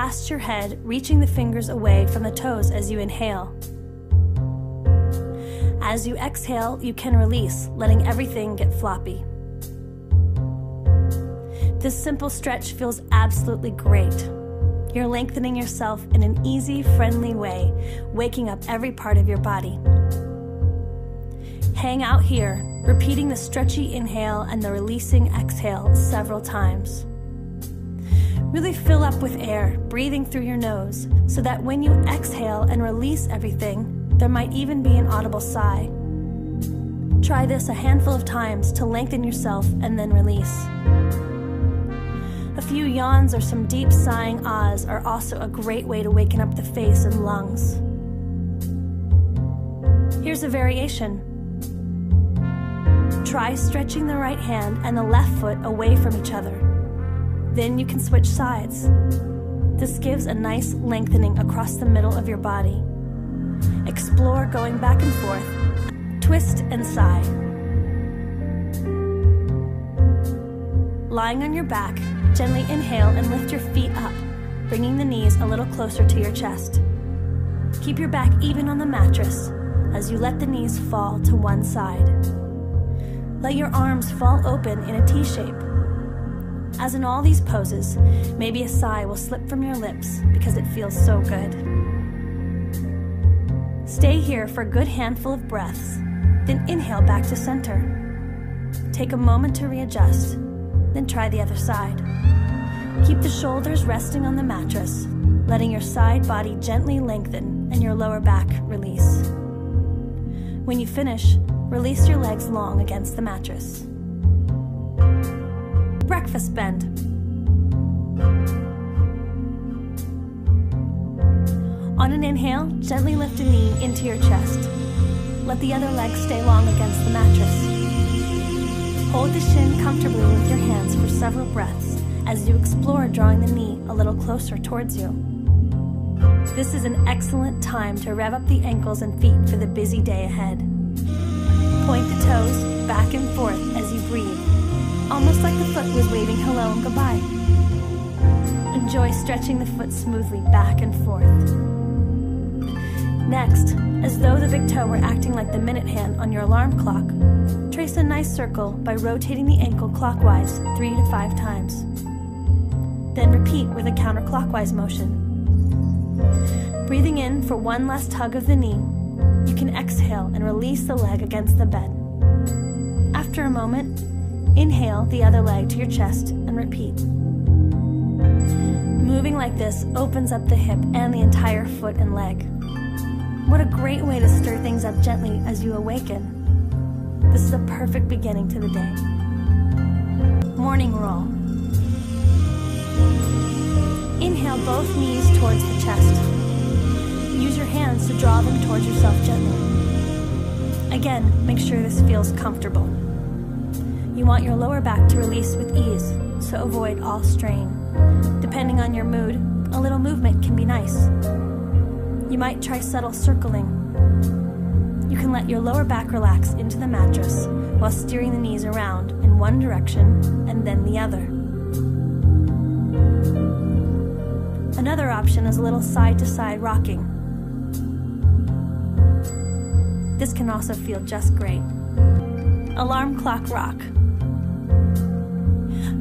past your head, reaching the fingers away from the toes as you inhale. As you exhale, you can release, letting everything get floppy. This simple stretch feels absolutely great. You're lengthening yourself in an easy, friendly way, waking up every part of your body. Hang out here, repeating the stretchy inhale and the releasing exhale several times. Really fill up with air, breathing through your nose, so that when you exhale and release everything, there might even be an audible sigh. Try this a handful of times to lengthen yourself and then release. A few yawns or some deep sighing ahs are also a great way to waken up the face and lungs. Here's a variation. Try stretching the right hand and the left foot away from each other. Then you can switch sides. This gives a nice lengthening across the middle of your body. Explore going back and forth. Twist and sigh. Lying on your back, gently inhale and lift your feet up, bringing the knees a little closer to your chest. Keep your back even on the mattress as you let the knees fall to one side. Let your arms fall open in a T shape. As in all these poses, maybe a sigh will slip from your lips because it feels so good. Stay here for a good handful of breaths, then inhale back to center. Take a moment to readjust, then try the other side. Keep the shoulders resting on the mattress, letting your side body gently lengthen and your lower back release. When you finish, release your legs long against the mattress. Breakfast bend. On an inhale, gently lift a knee into your chest. Let the other leg stay long against the mattress. Hold the shin comfortably with your hands for several breaths as you explore drawing the knee a little closer towards you. This is an excellent time to rev up the ankles and feet for the busy day ahead. Point the toes back and forth as you breathe, almost like the foot was waving hello and goodbye. Enjoy stretching the foot smoothly back and forth. Next, as though the big toe were acting like the minute hand on your alarm clock, trace a nice circle by rotating the ankle clockwise 3 to 5 times. Then repeat with a counterclockwise motion. Breathing in for one last hug of the knee, you can exhale and release the leg against the bed. After a moment, inhale the other leg to your chest and repeat. Moving like this opens up the hip and the entire foot and leg. What a great way to stir things up gently as you awaken. This is a perfect beginning to the day. Morning roll. Inhale both knees towards the chest. Use your hands to draw them towards yourself gently. Again, make sure this feels comfortable. You want your lower back to release with ease, so avoid all strain. Depending on your mood, a little movement can be nice. You might try subtle circling. You can let your lower back relax into the mattress while steering the knees around in one direction and then the other. Another option is a little side-to-side rocking. This can also feel just great. Alarm clock rock.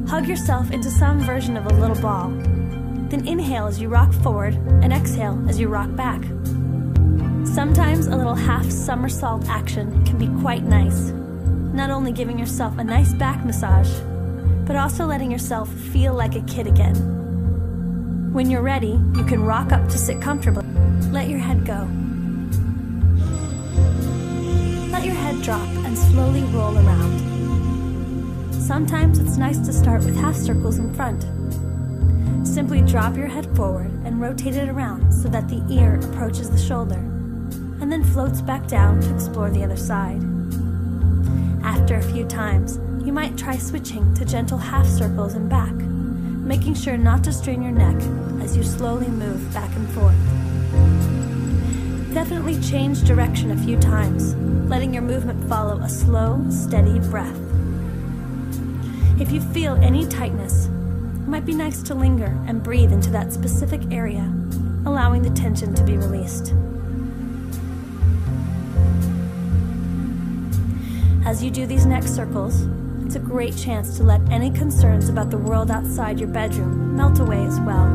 Hug yourself into some version of a little ball. Then inhale as you rock forward and exhale as you rock back. Sometimes a little half somersault action can be quite nice, not only giving yourself a nice back massage, but also letting yourself feel like a kid again. When you're ready, you can rock up to sit comfortably. Let your head go. Let your head drop and slowly roll around. Sometimes it's nice to start with half circles in front. Simply drop your head forward and rotate it around so that the ear approaches the shoulder, and then floats back down to explore the other side. After a few times, you might try switching to gentle half circles and back, making sure not to strain your neck as you slowly move back and forth. Definitely change direction a few times, letting your movement follow a slow, steady breath. If you feel any tightness, it might be nice to linger and breathe into that specific area, allowing the tension to be released. As you do these next circles, it's a great chance to let any concerns about the world outside your bedroom melt away as well.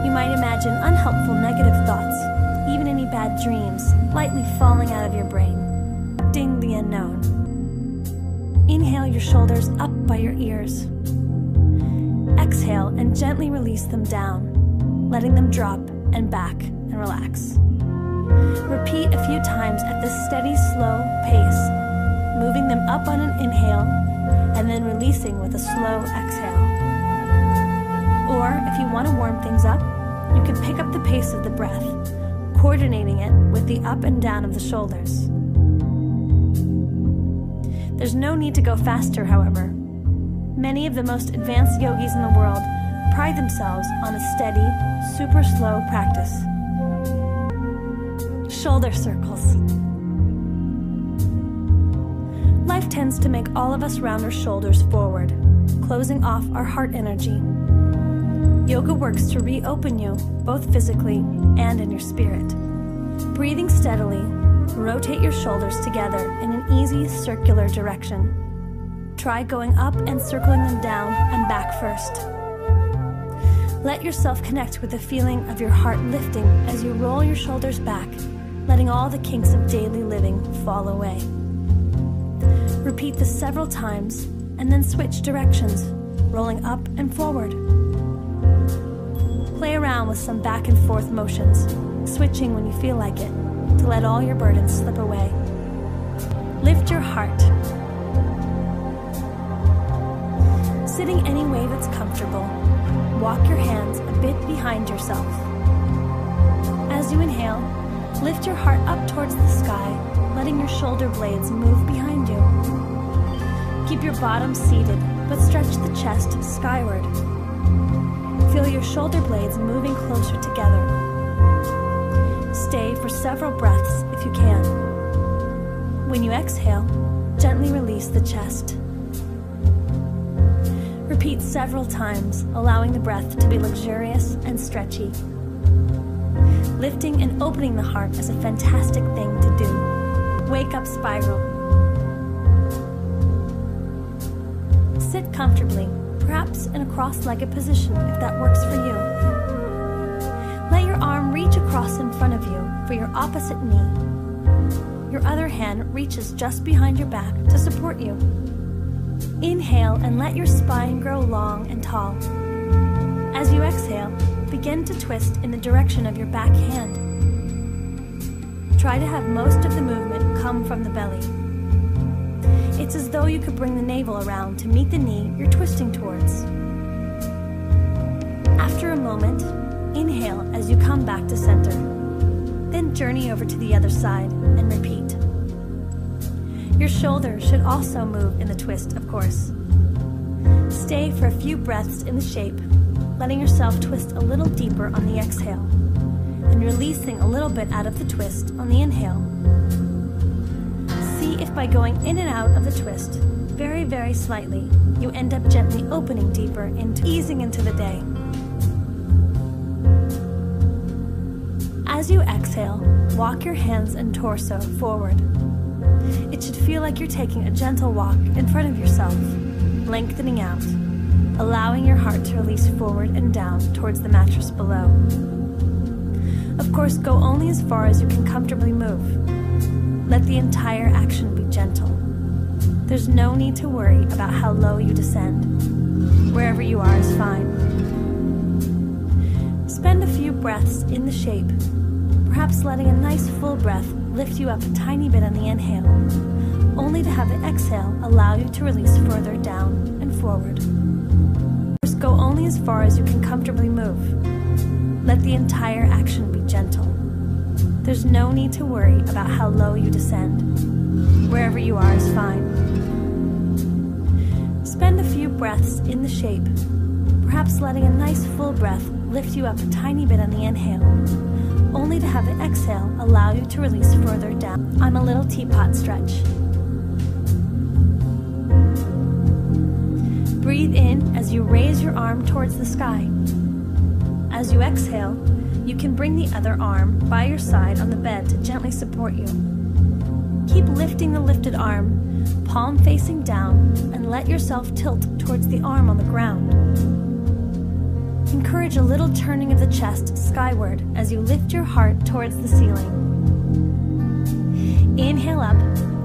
You might imagine unhelpful negative thoughts, even any bad dreams, lightly falling out of your brain, accepting the unknown. Inhale your shoulders up by your ears. Exhale and gently release them down, letting them drop and back and relax. Repeat a few times at this steady, slow pace, moving them up on an inhale and then releasing with a slow exhale. Or if you want to warm things up, you can pick up the pace of the breath, coordinating it with the up and down of the shoulders. There's no need to go faster, however. Many of the most advanced yogis in the world pride themselves on a steady, super slow practice. Shoulder circles. Life tends to make all of us round our shoulders forward, closing off our heart energy. Yoga works to reopen you, both physically and in your spirit. Breathing steadily, rotate your shoulders together in an easy circular direction. Try going up and circling them down and back first. Let yourself connect with the feeling of your heart lifting as you roll your shoulders back, letting all the kinks of daily living fall away. Repeat this several times and then switch directions, rolling up and forward. Play around with some back and forth motions, switching when you feel like it, to let all your burdens slip away. Lift your heart. Sitting any way that's comfortable, walk your hands a bit behind yourself. As you inhale, lift your heart up towards the sky, letting your shoulder blades move behind you. Keep your bottom seated, but stretch the chest skyward. Feel your shoulder blades moving closer together. Stay for several breaths if you can. When you exhale, gently release the chest. Repeat several times, allowing the breath to be luxurious and stretchy. Lifting and opening the heart is a fantastic thing to do. Wake up spiral. Sit comfortably, perhaps in a cross-legged position if that works for you. Let your arm reach across in front of you for your opposite knee. Your other hand reaches just behind your back to support you. Inhale and let your spine grow long and tall. As you exhale, begin to twist in the direction of your back hand. Try to have most of the movement come from the belly. It's as though you could bring the navel around to meet the knee you're twisting towards. After a moment, inhale as you come back to center. Then journey over to the other side and repeat. Your shoulders should also move in the twist, of course. Stay for a few breaths in the shape, letting yourself twist a little deeper on the exhale, and releasing a little bit out of the twist on the inhale. See if by going in and out of the twist, very, very slightly, you end up gently opening deeper into easing into the day. As you exhale, walk your hands and torso forward. It should feel like you're taking a gentle walk in front of yourself, lengthening out, allowing your heart to release forward and down towards the mattress below. Of course, go only as far as you can comfortably move. Let the entire action be gentle. There's no need to worry about how low you descend. Wherever you are is fine. Spend a few breaths in the shape, perhaps letting a nice full breath lift you up a tiny bit on the inhale, only to have the exhale allow you to release further down and forward. First, go only as far as you can comfortably move. Let the entire action be gentle. There's no need to worry about how low you descend. Wherever you are is fine. Spend a few breaths in the shape, perhaps letting a nice full breath lift you up a tiny bit on the inhale, only to have the exhale allow you to release further down. I'm a little teapot stretch. Breathe in as you raise your arm towards the sky. As you exhale, you can bring the other arm by your side on the bed to gently support you. Keep lifting the lifted arm, palm facing down, and let yourself tilt towards the arm on the ground. Encourage a little turning of the chest skyward as you lift your heart towards the ceiling. Inhale up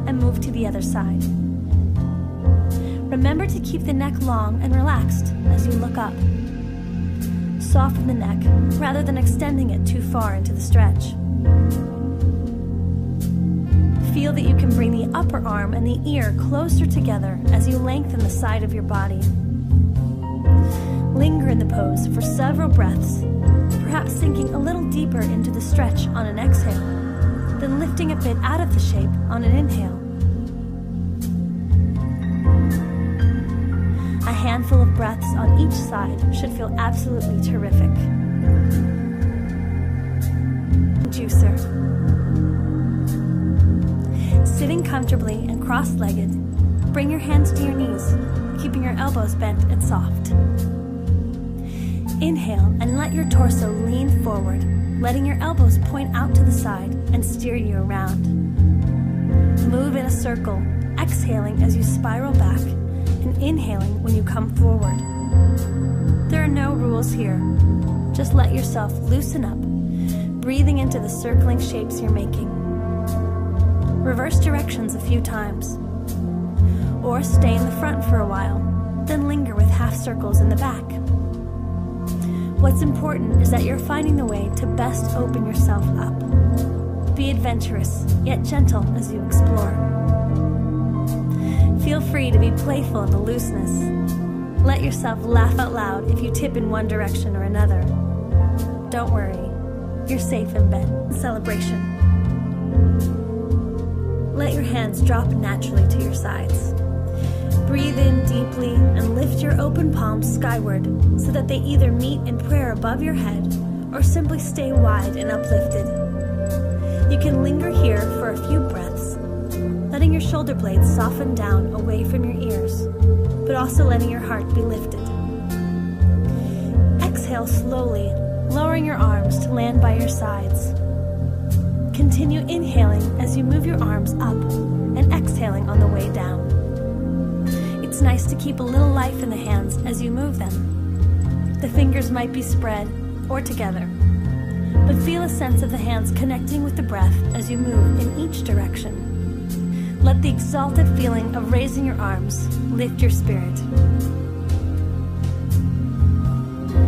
and move to the other side. Remember to keep the neck long and relaxed as you look up. Soften the neck rather than extending it too far into the stretch. Feel that you can bring the upper arm and the ear closer together as you lengthen the side of your body. Linger in the pose for several breaths, perhaps sinking a little deeper into the stretch on an exhale, then lifting a bit out of the shape on an inhale. A handful of breaths on each side should feel absolutely terrific. Juicer. Sitting comfortably and cross-legged, bring your hands to your knees, keeping your elbows bent and soft. Inhale and let your torso lean forward, letting your elbows point out to the side and steer you around. Move in a circle, exhaling as you spiral back and inhaling when you come forward. There are no rules here. Just let yourself loosen up, breathing into the circling shapes you're making. Reverse directions a few times. Or stay in the front for a while, then linger with half circles in the back. What's important is that you're finding the way to best open yourself up. Be adventurous, yet gentle as you explore. Feel free to be playful in the looseness. Let yourself laugh out loud if you tip in one direction or another. Don't worry, you're safe in bed. Celebration. Let your hands drop naturally to your sides. Breathe in deeply and lift your open palms skyward so that they either meet in prayer above your head or simply stay wide and uplifted. You can linger here for a few breaths, letting your shoulder blades soften down away from your ears, but also letting your heart be lifted. Exhale slowly, lowering your arms to land by your sides. Continue inhaling as you move your arms up and exhaling on the way down. It's nice to keep a little life in the hands as you move them. The fingers might be spread or together, but feel a sense of the hands connecting with the breath as you move in each direction. Let the exalted feeling of raising your arms lift your spirit.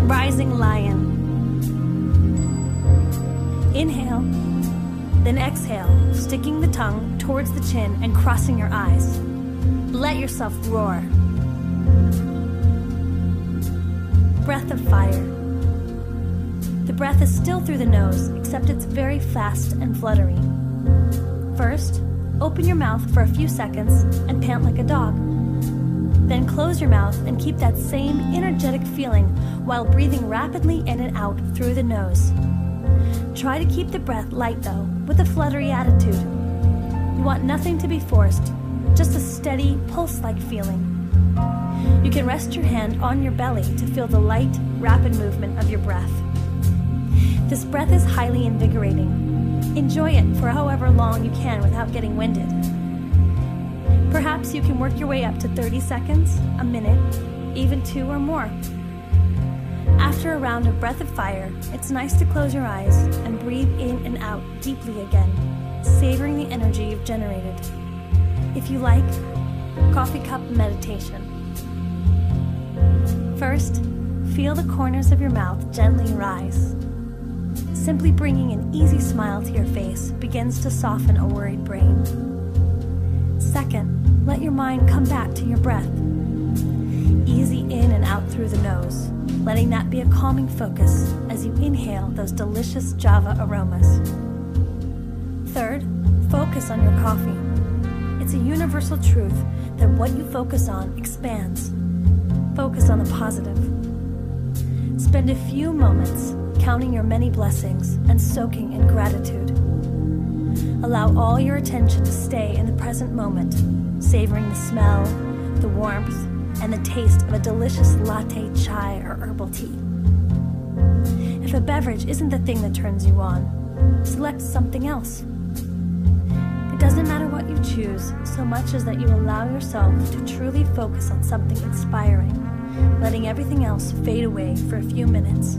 Rising lion. Inhale, then exhale, sticking the tongue towards the chin and crossing your eyes. Let yourself roar. Breath of fire. The breath is still through the nose, except it's very fast and fluttery. First, open your mouth for a few seconds and pant like a dog. Then close your mouth and keep that same energetic feeling while breathing rapidly in and out through the nose. Try to keep the breath light though, with a fluttery attitude. You want nothing to be forced, just a steady, pulse-like feeling. You can rest your hand on your belly to feel the light, rapid movement of your breath. This breath is highly invigorating. Enjoy it for however long you can without getting winded. Perhaps you can work your way up to 30 seconds, a minute, even 2 or more. After a round of breath of fire, it's nice to close your eyes and breathe in and out deeply again, savoring the energy you've generated. If you like, coffee cup meditation. First, feel the corners of your mouth gently rise. Simply bringing an easy smile to your face begins to soften a worried brain. Second, let your mind come back to your breath. Easy in and out through the nose, letting that be a calming focus as you inhale those delicious Java aromas. Third, focus on your coffee. It's a universal truth that what you focus on expands. Focus on the positive. Spend a few moments counting your many blessings and soaking in gratitude. Allow all your attention to stay in the present moment, savoring the smell, the warmth, and the taste of a delicious latte, chai, or herbal tea. If a beverage isn't the thing that turns you on, select something else. It doesn't matter what you choose, so much as that you allow yourself to truly focus on something inspiring, letting everything else fade away for a few minutes.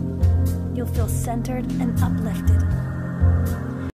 You'll feel centered and uplifted.